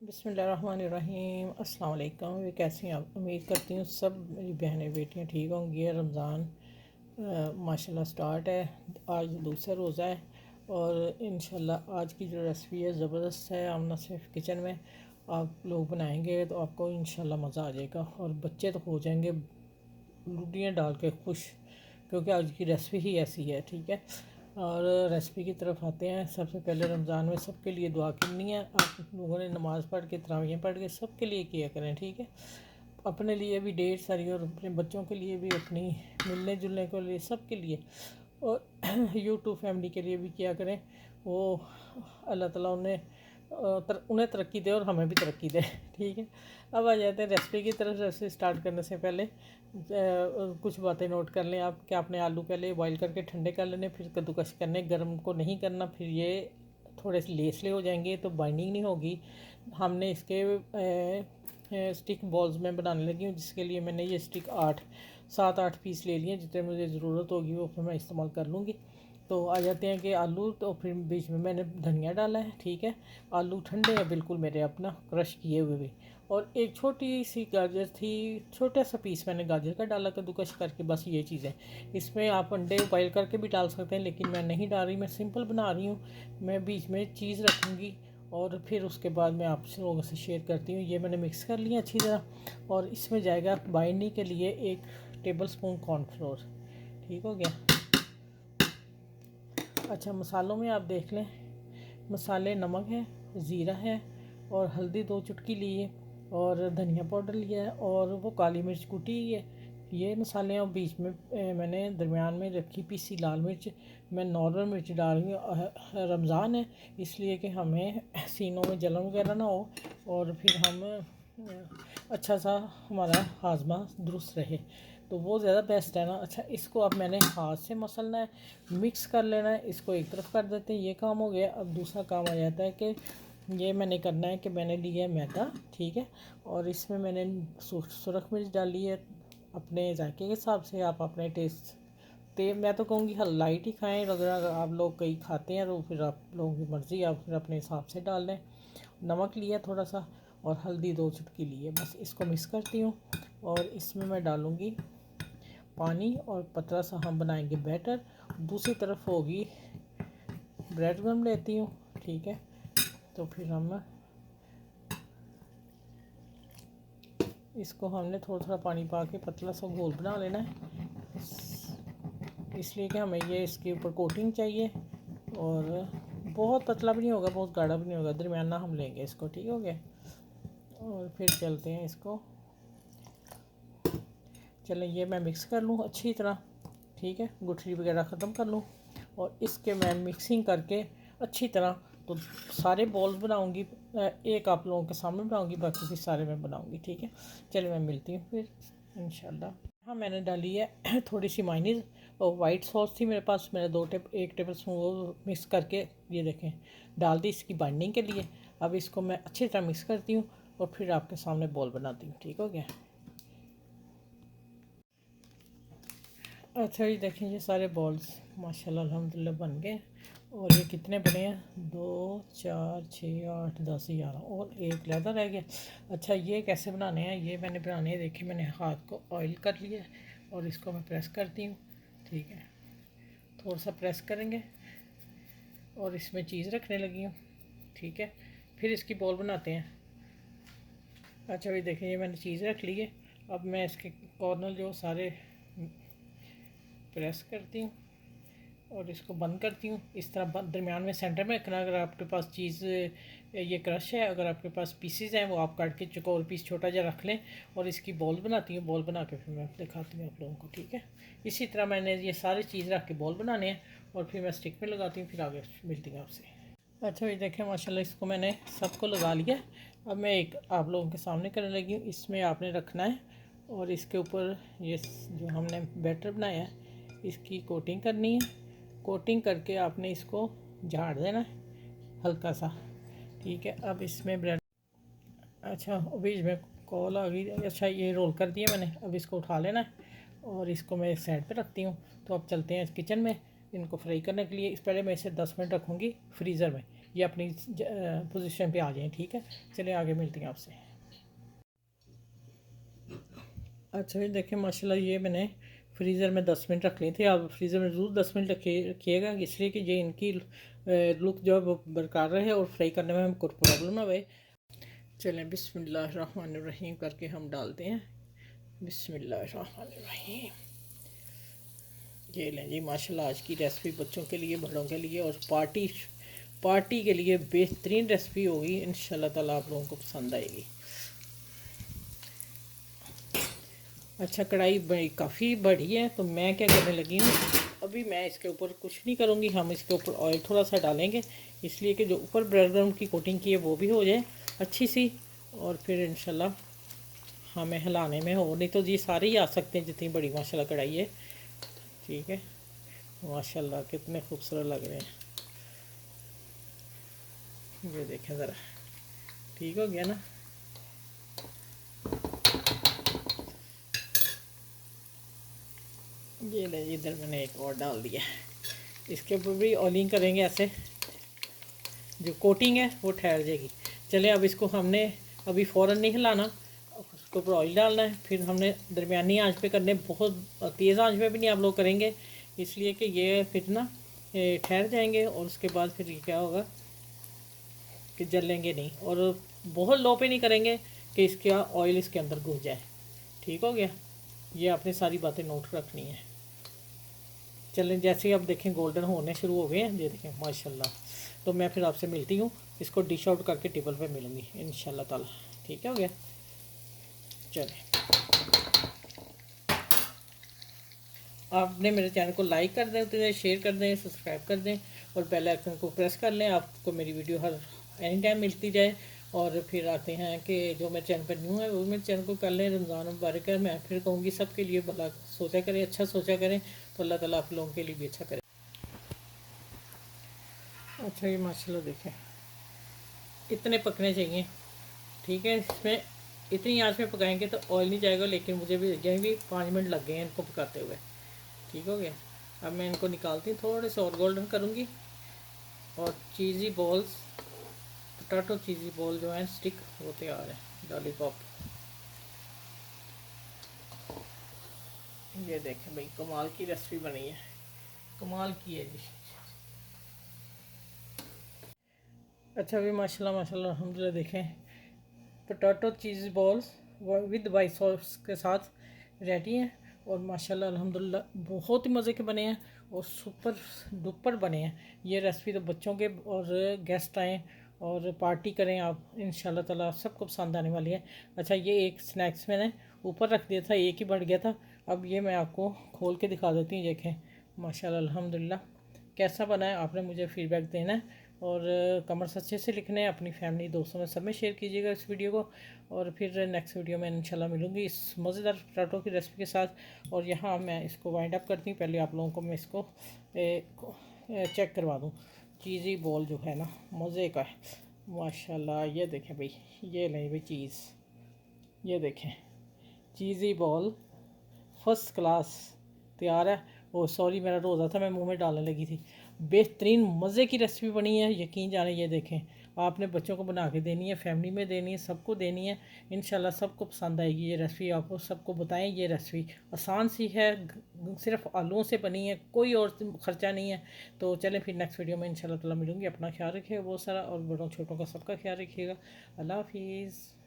बिस्मिल्लाहिर्रहमानिर्रहीम। अस्सलाम वालेकुम। कैसी हैं आप? उम्मीद करती हूँ सब मेरी बहनें बेटियाँ ठीक होंगी। रमज़ान माशाल्लाह स्टार्ट है। आज दूसरा रोज़ा है और इंशाल्लाह आज की जो रेसिपी है ज़बरदस्त है। आमना सिर्फ किचन में आप लोग बनाएंगे तो आपको इंशाल्लाह मज़ा आ जाएगा और बच्चे तो हो जाएंगे रोटियाँ डाल के खुश, क्योंकि आज की रेसिपी ही ऐसी है। ठीक है, और रेसिपी की तरफ आते हैं। सबसे पहले रमज़ान में सबके लिए दुआ करनी है। आप लोगों ने नमाज़ पढ़ के तरावियाँ पढ़ के सबके लिए किया करें। ठीक है, अपने लिए भी ढेर सारी और अपने बच्चों के लिए भी, अपनी मिलने जुलने के लिए, सबके लिए, और यूट्यूब फैमिली के लिए भी किया करें। वो अल्लाह ताला उन्हें तरक्की दे और हमें भी तरक्की दे। ठीक है, अब आ जाते हैं रेसिपी की तरफ। रेसिपी स्टार्ट करने से पहले कुछ बातें नोट कर लें आप कि आपने आलू पहले बॉईल करके ठंडे कर लेने, फिर कद्दूकस करने। गर्म को नहीं करना, फिर ये थोड़े से लेसले हो जाएंगे तो बाइंडिंग नहीं होगी। हमने इसके स्टिक बॉल्स में बनाने लगी हूँ, जिसके लिए मैंने ये स्टिक 7-8 पीस ले लिए। जितने मुझे ज़रूरत होगी वो फिर मैं इस्तेमाल कर लूँगी। तो आ जाते हैं कि आलू, तो फिर बीच में मैंने धनिया डाला है। ठीक है, आलू ठंडे हैं बिल्कुल मेरे, अपना क्रश किए हुए भी। और एक छोटी सी गाजर थी, छोटा सा पीस मैंने गाजर का डाला कद्दूकस करके। बस ये चीज़ें, इसमें आप अंडे बॉयल करके भी डाल सकते हैं, लेकिन मैं नहीं डाल रही, मैं सिंपल बना रही हूँ। मैं बीच में चीज़ रखूँगी और फिर उसके बाद मैं आप लोगों से शेयर करती हूँ। ये मैंने मिक्स कर लिया अच्छी तरह, और इसमें जाएगा बाइंडिंग के लिए 1 टेबल स्पून कॉर्नफ्लोर। ठीक हो गया। अच्छा, मसालों में आप देख लें, मसाले नमक है, ज़ीरा है, और हल्दी 2 चुटकी ली है, और धनिया पाउडर लिया है, और वो काली मिर्च कुटी है। ये मसाले हैं। और बीच में मैंने दरमियान में रखी पीसी लाल मिर्च। मैं नॉर्मल मिर्च डाल रही हूँ। रमज़ान है इसलिए कि हमें सीनों में जलन वगैरह ना हो, और फिर हम अच्छा सा हमारा हाजमा दुरुस्त रहे, तो वो ज़्यादा बेस्ट है ना। अच्छा, इसको अब मैंने हाथ से मसलना है, मिक्स कर लेना है। इसको एक तरफ कर देते हैं, ये काम हो गया। अब दूसरा काम आ जाता है कि ये मैंने करना है कि मैंने लिया है मैदा। ठीक है, और इसमें मैंने सुरख मिर्च डाली है अपने जायके के हिसाब से। आप अपने टेस्ट मैं तो कहूँगी लाइट ही खाएं। अगर आप लोग कहीं खाते हैं तो फिर आप लोगों की मर्ज़ी, आप फिर अपने हिसाब से डाल लें। नमक लिया थोड़ा सा, और हल्दी 2 चुटकी ली है। बस इसको मिक्स करती हूँ, और इसमें मैं डालूँगी पानी, और पतला सा हम बनाएंगे बैटर। दूसरी तरफ होगी ब्रेड गम लेती हूँ। ठीक है, तो फिर हम इसको हमने थोड़ा थोड़ा पानी पा के पतला सा घोल बना लेना है, इसलिए कि हमें ये इसके ऊपर कोटिंग चाहिए। और बहुत पतला भी नहीं होगा, बहुत गाढ़ा भी नहीं होगा, दरमियाना हम लेंगे इसको। ठीक हो गया, और फिर चलते हैं इसको। चलें, ये मैं मिक्स कर लूँ अच्छी तरह। ठीक है, गुठली वगैरह ख़त्म कर लूँ, और इसके मैं मिक्सिंग करके अच्छी तरह तो सारे बॉल्स बनाऊंगी। एक आप लोगों के सामने बनाऊंगी, बाकी भी सारे मैं बनाऊंगी। ठीक है, चलिए मैं मिलती हूँ फिर इंशाल्लाह। हाँ, मैंने डाली है थोड़ी सी माइनीज़, और वाइट सॉस थी मेरे पास। मैंने 1 टेबल स्पून वो मिक्स करके, ये देखें, डाल दी इसकी बाइंडिंग के लिए। अब इसको मैं अच्छी तरह मिक्स करती हूँ और फिर आपके सामने बॉल बनाती हूँ। ठीक हो गया। अच्छा जी, देखें, ये सारे बॉल्स माशाल्लाह अल्हम्दुलिल्लाह बन गए। और ये कितने बने हैं? 2, 4, 6, 8, 10, 11, और एक लहदा रह गया। अच्छा, ये कैसे बनाने हैं? ये मैंने बनाने हैं, देखिए, मैंने हाथ को ऑयल कर लिया और इसको मैं प्रेस करती हूँ। ठीक है, थोड़ा सा प्रेस करेंगे और इसमें चीज़ रखने लगी हूँ। ठीक है, फिर इसकी बॉल बनाते हैं। अच्छा भाई, देखें, ये मैंने चीज़ रख ली है। अब मैं इसके कॉर्नर जो सारे प्रेस करती हूँ और इसको बंद करती हूँ। इस तरह दरमियान में सेंटर में रखना। अगर आपके पास चीज़ ये क्रश है, अगर आपके पास पीसीज हैं, वो आप काट के चौकोर पीस छोटा जा रख लें। और इसकी बॉल बनाती हूँ। बॉल बना के फिर मैं दिखाती हूँ आप लोगों को। ठीक है, इसी तरह मैंने ये सारी चीज़ रख के बॉल बनाने हैं, और फिर मैं स्टिक में लगाती हूँ। फिर आगे मिलती हूँ आपसे। अच्छा, ये देखें, माशाल्लाह इसको मैंने सबको लगा लिया। अब मैं एक आप लोगों के सामने करने लगी हूँ। इसमें आपने रखना है, और इसके ऊपर ये जो हमने बैटर बनाया है इसकी कोटिंग करनी है। कोटिंग करके आपने इसको झाड़ देना है हल्का सा। ठीक है, अब इसमें ब्रेड, अच्छा बीच में कॉल आ गई। अच्छा, ये रोल कर दिया मैंने। अब इसको उठा लेना है, और इसको मैं एक साइड पे रखती हूँ। तो अब चलते हैं किचन में इनको फ्राई करने के लिए। इस पहले मैं इसे 10 मिनट रखूँगी फ्रीज़र में, ये अपनी पोजीशन पे आ जाएं। ठीक है, चलिए आगे मिलती हैं आपसे। अच्छा ये देखें माशाल्लाह, ये मैंने फ्रीज़र में 10 मिनट रख लिए थे। आप फ्रीज़र में ज़रूर 10 मिनट रखिएगा, इसलिए कि ये इनकी लुक जो है वो बरकरार रहे और फ्राई करने में हमें कोई प्रॉब्लम ना आए। चलें बिस्मिल्लाहिर्रहमानिर्रहीम करके हम डालते हैं। बिस्मिल्लाहिर्रहमानिर्रहीम। ये लें जी माशाल्लाह, आज की रेसिपी बच्चों के लिए, बड़ों के लिए और पार्टी पार्टी के लिए बेहतरीन रेसिपी होगी। इंशाल्लाह ताला आप लोगों को पसंद आएगी। अच्छा कढ़ाई काफ़ी बड़ी है, तो मैं क्या करने लगी हूँ, अभी मैं इसके ऊपर कुछ नहीं करूँगी, हम इसके ऊपर ऑयल थोड़ा सा डालेंगे, इसलिए कि जो ऊपर ब्रेड क्रम्ब की कोटिंग की है वो भी हो जाए अच्छी सी, और फिर इंशाल्लाह हमें हिलाने में हो, नहीं तो जी सारे ही आ सकते हैं जितनी बड़ी माशाल्लाह कढ़ाई है। ठीक है, माशाल्लाह कितने खूबसूरत लग रहे हैं, ये देखें ज़रा, ठीक हो गया ना। ये ले, इधर मैंने एक और डाल दिया, इसके ऊपर भी ऑयलिंग करेंगे, ऐसे जो कोटिंग है वो ठहर जाएगी। चले अब इसको हमने अभी फ़ौरन नहीं हिलाना, उसके ऊपर ऑयल डालना है, फिर हमने दरमियानी आंच पे करने, बहुत तेज़ आंच पे भी नहीं आप लोग करेंगे, इसलिए कि ये फिर ना ठहर जाएंगे, और उसके बाद फिर ये क्या होगा कि जलेंगे नहीं, और बहुत लो पे नहीं करेंगे कि इसका ऑयल इसके अंदर घुस जाए। ठीक हो गया, ये आपने सारी बातें नोट रखनी है। चलें जैसे ही आप देखें गोल्डन होने शुरू हो गए हैं, ये देखें माशाल्लाह, तो मैं फिर आपसे मिलती हूँ, इसको डिश आउट करके टेबल पे मिलूँगी इंशाल्लाह ताला। ठीक हो गया, चलें आपने मेरे चैनल को लाइक कर दें, तो शेयर कर दें, सब्सक्राइब कर दें, और बेल आइकन को प्रेस कर लें, आपको मेरी वीडियो हर एनी टाइम मिलती जाए। और फिर आते हैं कि जो मेरे चैनल पर न्यू है वो मेरे चैनल को कर लें। रमज़ान मुबारक है, मैं फिर कहूँगी सबके लिए भला सोचा करें, अच्छा सोचा करें, तो अल्लाह ताला आप लोगों के लिए भी अच्छा करें। अच्छा ये माशाल्लाह देखें, इतने पकने चाहिए। ठीक है, इसमें इतनी आंच में पकाएंगे तो ऑयल नहीं जाएगा, लेकिन मुझे भी यहीं भी 5 मिनट लग गए हैं इनको पकाते हुए। ठीक हो गया, अब मैं इनको निकालती हूँ, थोड़े से और गोल्डन करूँगी, और चीज़ी बॉल्स, पोटैटो चीज़ी बॉल जो है स्टिक वो तैयार है, लॉलीपॉप। ये देखें भाई, कमाल की रेसिपी बनी है, कमाल की है जी। अच्छा भी माशाल्लाह माशाल्लाह अल्हम्दुलिल्लाह, देखें potato cheese balls with white sauce के साथ रेडी हैं, और माशाल्लाह अल्हम्दुलिल्लाह बहुत ही मज़े के बने हैं और सुपर डुपर बने हैं। ये रेसिपी तो बच्चों के और गेस्ट आएँ और पार्टी करें आप, इंशाल्लाह ताला सबको पसंद आने वाली है। अच्छा ये एक स्नैक्स मैंने ऊपर रख दिया था, एक ही बढ़ गया था, अब ये मैं आपको खोल के दिखा देती हूँ। देखें माशाल्लाह अल्हम्दुलिल्लाह, कैसा बना है आपने मुझे फ़ीडबैक देना है, और कमेंट्स अच्छे से लिखने हैं, अपनी फैमिली दोस्तों में सब में शेयर कीजिएगा इस वीडियो को। और फिर नेक्स्ट वीडियो में इंशाल्लाह मिलूँगी इस मज़ेदार पोटैटो की रेसिपी के साथ। और यहाँ मैं इसको वाइंड अप करती हूँ, पहले आप लोगों को मैं इसको चेक करवा दूँ। चीज़ी बॉल जो है ना, मज़े का है माशाल्लाह। ये देखें भाई, ये लें भाई चीज़, ये देखें चीज़ी बॉल फर्स्ट क्लास तैयार है। ओ सॉरी, मेरा रोज़ा था, मैं मुंह में डालने लगी थी। बेहतरीन मज़े की रेसिपी बनी है, यकीन जाने। ये देखें, आपने बच्चों को बना के देनी है, फैमिली में देनी है, सबको देनी है, इंशाल्लाह सबको पसंद आएगी ये रेसिपी। आपको सबको बताएं, ये रेसिपी आसान सी है, सिर्फ आलूओं से बनी है, कोई और ख़र्चा नहीं है। तो चलें फिर नेक्स्ट वीडियो में इंशाल्लाह ताला मिलूँगी। अपना ख्याल रखिएगा बहुत सारा, और बड़ों छोटों का सबका ख्याल रखिएगा। अल्लाह हाफिज़।